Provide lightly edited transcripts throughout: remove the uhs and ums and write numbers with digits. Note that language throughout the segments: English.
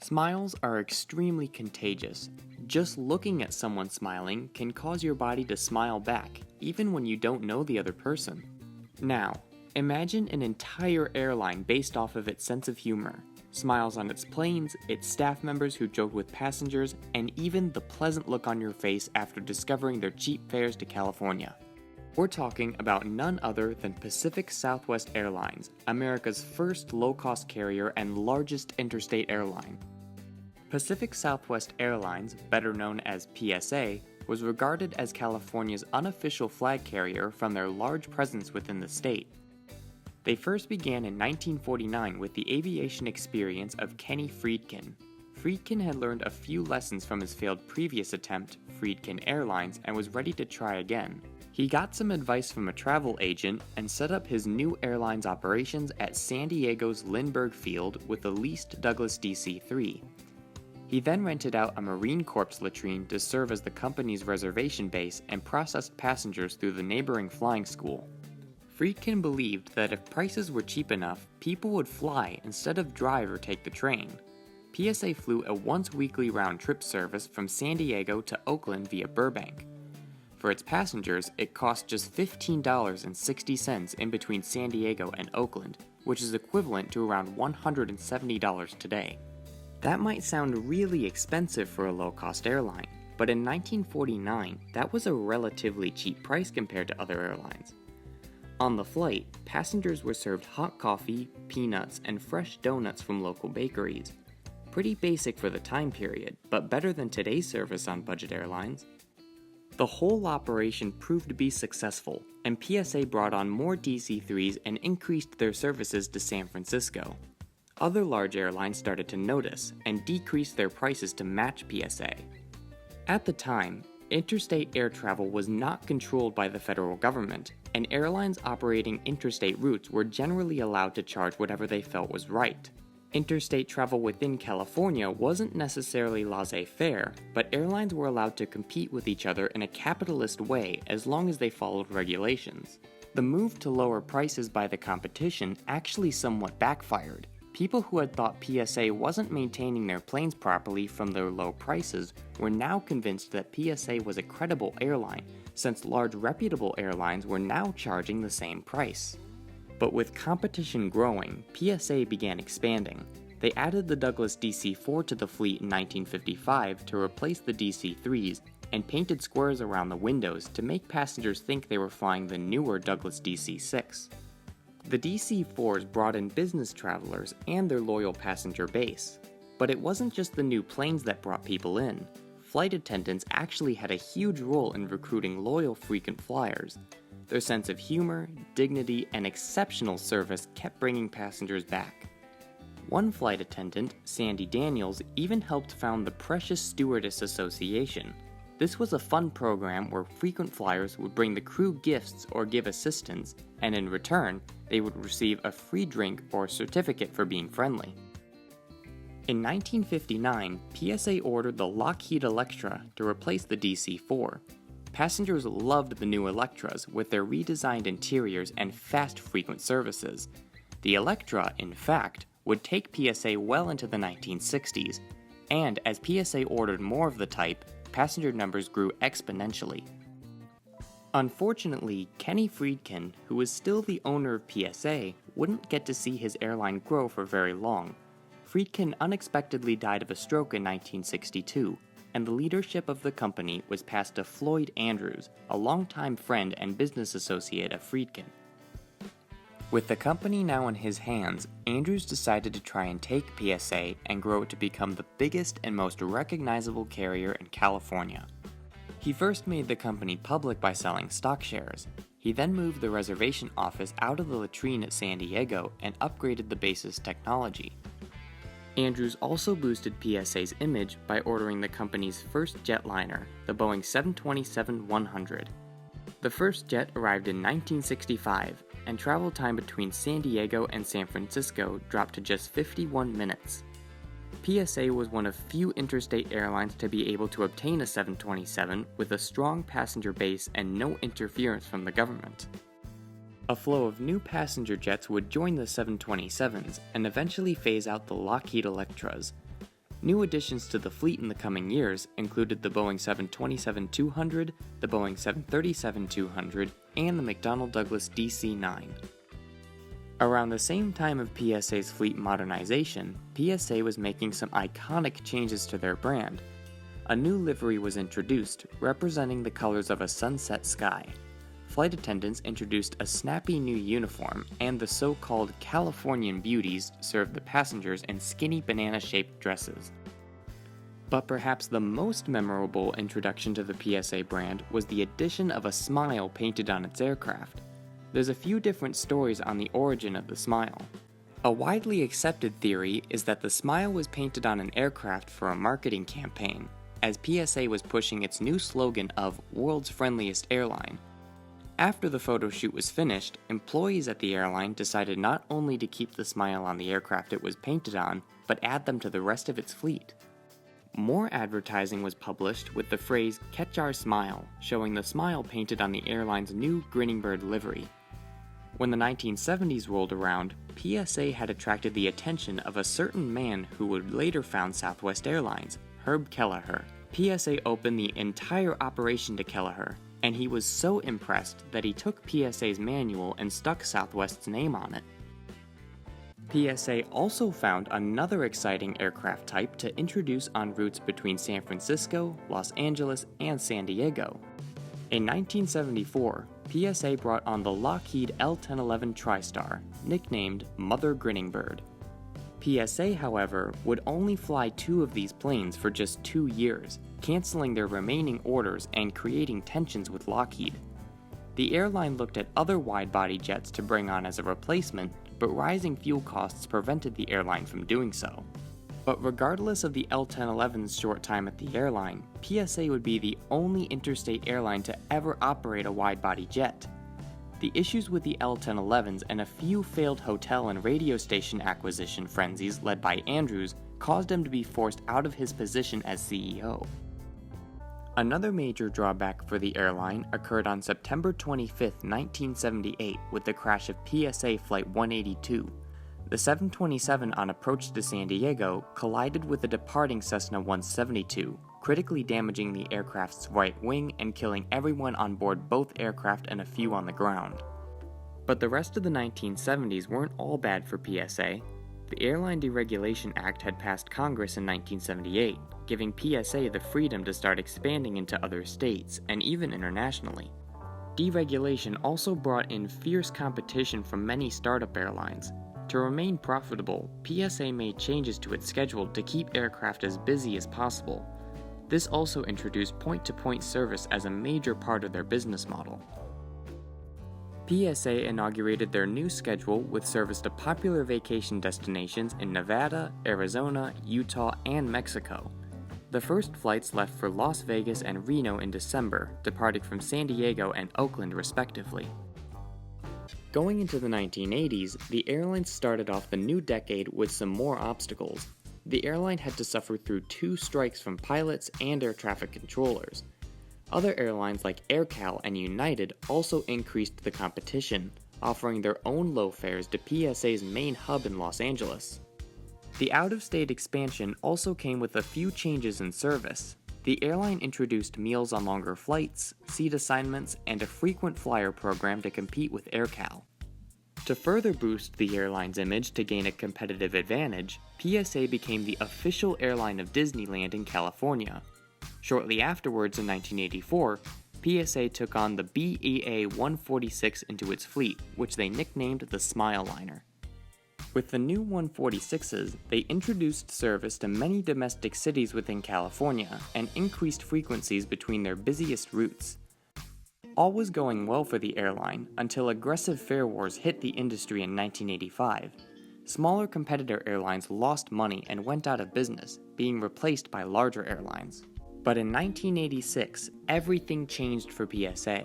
Smiles are extremely contagious. Just looking at someone smiling can cause your body to smile back, even when you don't know the other person. Now, imagine an entire airline based off of its sense of humor. Smiles on its planes, its staff members who joke with passengers, and even the pleasant look on your face after discovering their cheap fares to California. We're talking about none other than Pacific Southwest Airlines, America's first low-cost carrier and largest interstate airline. Pacific Southwest Airlines, better known as PSA, was regarded as California's unofficial flag carrier from their large presence within the state. They first began in 1949 with the aviation experience of Kenny Friedkin. Friedkin had learned a few lessons from his failed previous attempt, Friedkin Airlines, and was ready to try again. He got some advice from a travel agent and set up his new airline's operations at San Diego's Lindbergh Field with the leased Douglas DC-3. He then rented out a Marine Corps latrine to serve as the company's reservation base and processed passengers through the neighboring flying school. Friedkin believed that if prices were cheap enough, people would fly instead of drive or take the train. PSA flew a once-weekly round-trip service from San Diego to Oakland via Burbank. For its passengers, it cost just $15.60 in between San Diego and Oakland, which is equivalent to around $170 today. That might sound really expensive for a low-cost airline, but in 1949, that was a relatively cheap price compared to other airlines. On the flight, passengers were served hot coffee, peanuts, and fresh donuts from local bakeries. Pretty basic for the time period, but better than today's service on budget airlines. The whole operation proved to be successful, and PSA brought on more DC-3s and increased their services to San Francisco. Other large airlines started to notice and decreased their prices to match PSA. At the time, interstate air travel was not controlled by the federal government, and airlines operating interstate routes were generally allowed to charge whatever they felt was right. Interstate travel within California wasn't necessarily laissez-faire, but airlines were allowed to compete with each other in a capitalist way as long as they followed regulations. The move to lower prices by the competition actually somewhat backfired. People who had thought PSA wasn't maintaining their planes properly from their low prices were now convinced that PSA was a credible airline, since large reputable airlines were now charging the same price. But with competition growing, PSA began expanding. They added the Douglas DC-4 to the fleet in 1955 to replace the DC-3s and painted squares around the windows to make passengers think they were flying the newer Douglas DC-6. The DC-4s brought in business travelers and their loyal passenger base. But it wasn't just the new planes that brought people in. Flight attendants actually had a huge role in recruiting loyal frequent flyers. Their sense of humor, dignity, and exceptional service kept bringing passengers back. One flight attendant, Sandy Daniels, even helped found the Precious Stewardess Association. This was a fun program where frequent flyers would bring the crew gifts or give assistance, and in return, they would receive a free drink or certificate for being friendly. In 1959, PSA ordered the Lockheed Electra to replace the DC-4. Passengers loved the new Electras with their redesigned interiors and fast frequent services. The Electra, in fact, would take PSA well into the 1960s, and as PSA ordered more of the type, passenger numbers grew exponentially. Unfortunately, Kenny Friedkin, who was still the owner of PSA, wouldn't get to see his airline grow for very long. Friedkin unexpectedly died of a stroke in 1962, and the leadership of the company was passed to Floyd Andrews, a longtime friend and business associate of Friedkin. With the company now in his hands, Andrews decided to try and take PSA and grow it to become the biggest and most recognizable carrier in California. He first made the company public by selling stock shares. He then moved the reservation office out of the latrine at San Diego and upgraded the base's technology. Andrews also boosted PSA's image by ordering the company's first jetliner, the Boeing 727-100. The first jet arrived in 1965, and travel time between San Diego and San Francisco dropped to just 51 minutes. PSA was one of few interstate airlines to be able to obtain a 727 with a strong passenger base and no interference from the government. A flow of new passenger jets would join the 727s and eventually phase out the Lockheed Electras. New additions to the fleet in the coming years included the Boeing 727-200, the Boeing 737-200, and the McDonnell Douglas DC-9. Around the same time of PSA's fleet modernization, PSA was making some iconic changes to their brand. A new livery was introduced, representing the colors of a sunset sky. Flight attendants introduced a snappy new uniform, and the so-called Californian beauties served the passengers in skinny banana-shaped dresses. But perhaps the most memorable introduction to the PSA brand was the addition of a smile painted on its aircraft. There's a few different stories on the origin of the smile. A widely accepted theory is that the smile was painted on an aircraft for a marketing campaign, as PSA was pushing its new slogan of "World's Friendliest Airline." After the photo shoot was finished, employees at the airline decided not only to keep the smile on the aircraft it was painted on, but add them to the rest of its fleet. More advertising was published with the phrase "Catch Our Smile," showing the smile painted on the airline's new Grinning Bird livery. When the 1970s rolled around, PSA had attracted the attention of a certain man who would later found Southwest Airlines, Herb Kelleher. PSA opened the entire operation to Kelleher, and he was so impressed that he took PSA's manual and stuck Southwest's name on it. PSA also found another exciting aircraft type to introduce on routes between San Francisco, Los Angeles, and San Diego. In 1974, PSA brought on the Lockheed L-1011 TriStar, nicknamed Mother Grinning Bird. PSA, however, would only fly 2 of these planes for just 2 years, canceling their remaining orders and creating tensions with Lockheed. The airline looked at other wide-body jets to bring on as a replacement, but rising fuel costs prevented the airline from doing so. But regardless of the L-1011's short time at the airline, PSA would be the only interstate airline to ever operate a wide-body jet. The issues with the L-1011s and a few failed hotel and radio station acquisition frenzies led by Andrews caused him to be forced out of his position as CEO. Another major drawback for the airline occurred on September 25, 1978, with the crash of PSA Flight 182. The 727 on approach to San Diego collided with a departing Cessna 172, critically damaging the aircraft's right wing and killing everyone on board both aircraft and a few on the ground. But the rest of the 1970s weren't all bad for PSA. The Airline Deregulation Act had passed Congress in 1978, giving PSA the freedom to start expanding into other states and even internationally. Deregulation also brought in fierce competition from many startup airlines. To remain profitable, PSA made changes to its schedule to keep aircraft as busy as possible. This also introduced point-to-point service as a major part of their business model. PSA inaugurated their new schedule with service to popular vacation destinations in Nevada, Arizona, Utah, and Mexico. The first flights left for Las Vegas and Reno in December, departing from San Diego and Oakland respectively. Going into the 1980s, the airline started off the new decade with some more obstacles. The airline had to suffer through 2 strikes from pilots and air traffic controllers. Other airlines like AirCal and United also increased the competition, offering their own low fares to PSA's main hub in Los Angeles. The out-of-state expansion also came with a few changes in service. The airline introduced meals on longer flights, seat assignments, and a frequent flyer program to compete with AirCal. To further boost the airline's image to gain a competitive advantage, PSA became the official airline of Disneyland in California. Shortly afterwards, in 1984, PSA took on the BEA 146 into its fleet, which they nicknamed the Smile Liner. With the new 146s, they introduced service to many domestic cities within California and increased frequencies between their busiest routes. All was going well for the airline until aggressive fare wars hit the industry in 1985. Smaller competitor airlines lost money and went out of business, being replaced by larger airlines. But in 1986, everything changed for PSA.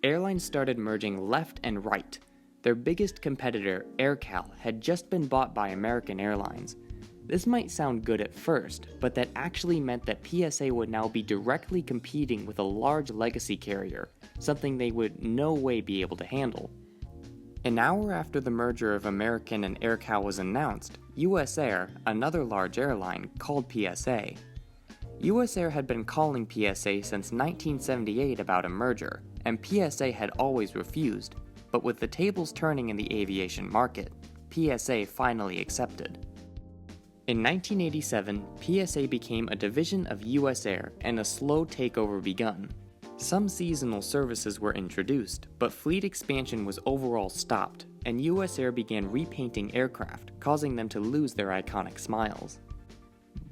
Airlines started merging left and right. Their biggest competitor, AirCal, had just been bought by American Airlines. This might sound good at first, but that actually meant that PSA would now be directly competing with a large legacy carrier, something they would no way be able to handle. An hour after the merger of American and AirCal was announced, US Air, another large airline, called PSA. US Air had been calling PSA since 1978 about a merger, and PSA had always refused, but with the tables turning in the aviation market, PSA finally accepted. In 1987, PSA became a division of US Air and a slow takeover begun. Some seasonal services were introduced, but fleet expansion was overall stopped, and US Air began repainting aircraft, causing them to lose their iconic smiles.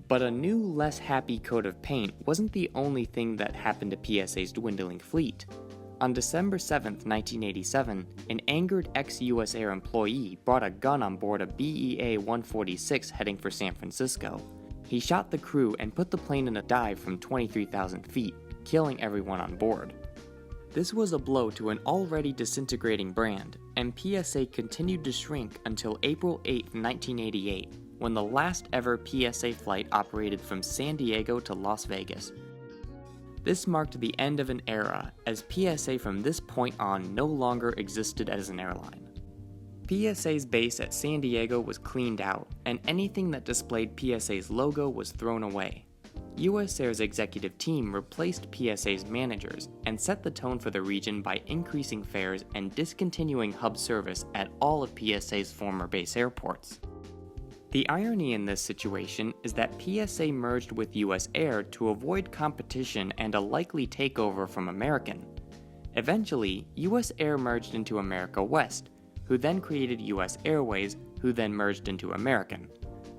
But a new, less happy coat of paint wasn't the only thing that happened to PSA's dwindling fleet. On December 7, 1987, an angered ex-US Air employee brought a gun on board a BEA-146 heading for San Francisco. He shot the crew and put the plane in a dive from 23,000 feet, killing everyone on board. This was a blow to an already disintegrating brand, and PSA continued to shrink until April 8, 1988, when the last ever PSA flight operated from San Diego to Las Vegas. This marked the end of an era, as PSA from this point on no longer existed as an airline. PSA's base at San Diego was cleaned out, and anything that displayed PSA's logo was thrown away. US Air's executive team replaced PSA's managers and set the tone for the region by increasing fares and discontinuing hub service at all of PSA's former base airports. The irony in this situation is that PSA merged with US Air to avoid competition and a likely takeover from American. Eventually, US Air merged into America West, who then created US Airways, who then merged into American.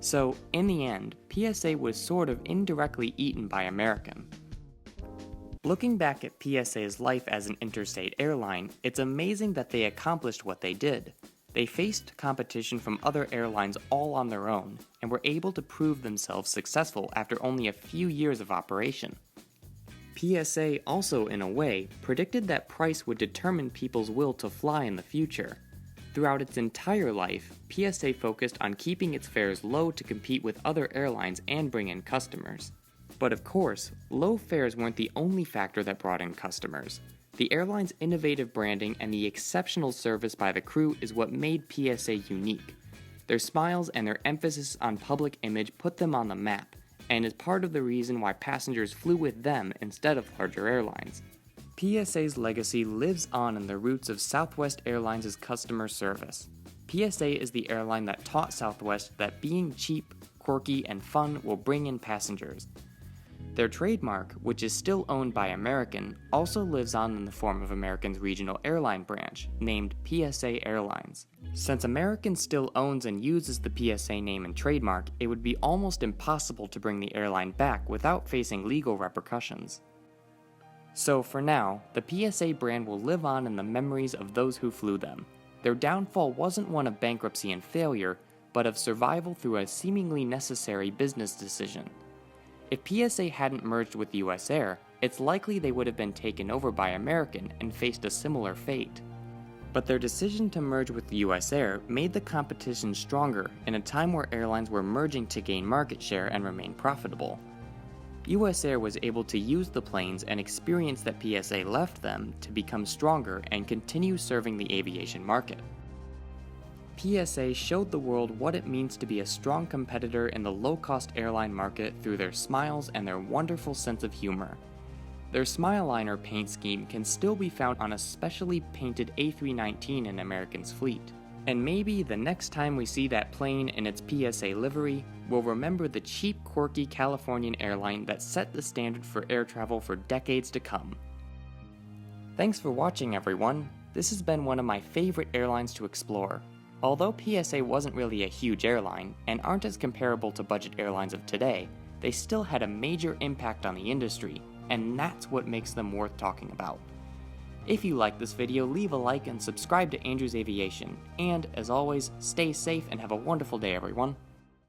So, in the end, PSA was sort of indirectly eaten by American. Looking back at PSA's life as an interstate airline, it's amazing that they accomplished what they did. They faced competition from other airlines all on their own, and were able to prove themselves successful after only a few years of operation. PSA also, in a way, predicted that price would determine people's will to fly in the future. Throughout its entire life, PSA focused on keeping its fares low to compete with other airlines and bring in customers. But of course, low fares weren't the only factor that brought in customers. The airline's innovative branding and the exceptional service by the crew is what made PSA unique. Their smiles and their emphasis on public image put them on the map, and is part of the reason why passengers flew with them instead of larger airlines. PSA's legacy lives on in the roots of Southwest Airlines' customer service. PSA is the airline that taught Southwest that being cheap, quirky, and fun will bring in passengers. Their trademark, which is still owned by American, also lives on in the form of American's regional airline branch, named PSA Airlines. Since American still owns and uses the PSA name and trademark, it would be almost impossible to bring the airline back without facing legal repercussions. So for now, the PSA brand will live on in the memories of those who flew them. Their downfall wasn't one of bankruptcy and failure, but of survival through a seemingly necessary business decision. If PSA hadn't merged with US Air, it's likely they would have been taken over by American and faced a similar fate. But their decision to merge with US Air made the competition stronger in a time where airlines were merging to gain market share and remain profitable. US Air was able to use the planes and experience that PSA left them to become stronger and continue serving the aviation market. PSA showed the world what it means to be a strong competitor in the low-cost airline market through their smiles and their wonderful sense of humor. Their Smile Liner paint scheme can still be found on a specially painted A319 in American's fleet. And maybe the next time we see that plane in its PSA livery, we'll remember the cheap, quirky Californian airline that set the standard for air travel for decades to come. Thanks for watching, everyone. This has been one of my favorite airlines to explore. Although PSA wasn't really a huge airline, and aren't as comparable to budget airlines of today, they still had a major impact on the industry, and that's what makes them worth talking about. If you like this video, leave a like and subscribe to Andrew's Aviation, and as always, stay safe and have a wonderful day, everyone.